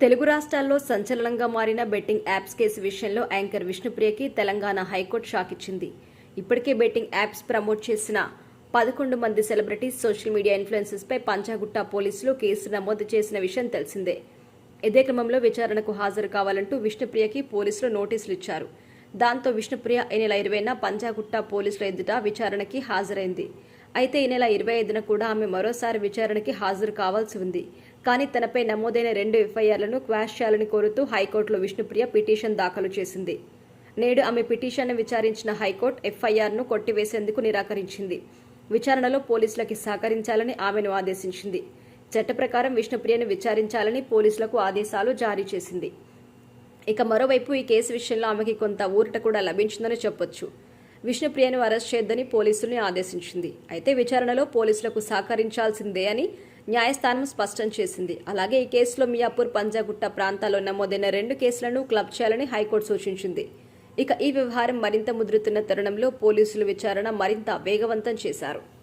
తెలుగు రాష్ట్రాల్లో సంచలనంగా మారిన బెట్టింగ్ యాప్స్ కేసు విషయంలో యాంకర్ విష్ణుప్రియకి తెలంగాణ హైకోర్టు షాక్ ఇచ్చింది. ఇప్పటికే బెట్టింగ్ యాప్స్ ప్రమోట్ చేసిన 11 మంది సెలబ్రిటీస్, సోషల్ మీడియా ఇన్ఫ్లుయెన్సర్స్ పై పంజాగుట్ట పోలీసులు కేసు నమోదు చేసిన విషయం తెలిసిందే. ఇదే క్రమంలో విచారణకు హాజరు కావాలంటూ విష్ణుప్రియకి పోలీసులు నోటీసులు ఇచ్చారు. దాంతో విష్ణుప్రియ ఈ నెల 20న పంజాగుట్ట పోలీసుల ఎదుట విచారణకి హాజరైంది. అయితే ఈ నెల 25న కూడా ఆమె మరోసారి విచారణకి హాజరు కావాల్సి ఉంది. కానీ తనపై నమోదైన 2 ఎఫ్ఐఆర్లను క్వాష్ చేయాలని కోరుతూ హైకోర్టులో విష్ణుప్రియ పిటిషన్ దాఖలు చేసింది. నేడు ఆమె పిటిషన్ను విచారించిన హైకోర్టు ఎఫ్ఐఆర్ను కొట్టివేసేందుకు నిరాకరించింది. విచారణలో పోలీసులకి సహకరించాలని ఆమెను ఆదేశించింది. చట్ట ప్రకారం విష్ణుప్రియను విచారించాలని పోలీసులకు ఆదేశాలు జారీ చేసింది. ఇక మరోవైపు ఈ కేసు విషయంలో ఆమెకి కొంత ఊరట కూడా లభించిందని చెప్పొచ్చు. విష్ణుప్రియను అరెస్ట్ చేయొద్దని పోలీసుల్ని ఆదేశించింది. అయితే విచారణలో పోలీసులకు సహకరించాల్సిందే అని న్యాయస్థానం స్పష్టం చేసింది. అలాగే ఈ కేసులో మియాపూర్, పంజాగుట్ట ప్రాంతాల్లో నమోదైన 2 కేసులను క్లబ్ చేయాలని హైకోర్టు సూచించింది. ఇక ఈ వ్యవహారం మరింత ముదురుతున్న తరుణంలో పోలీసులు విచారణ మరింత వేగవంతం చేశారు.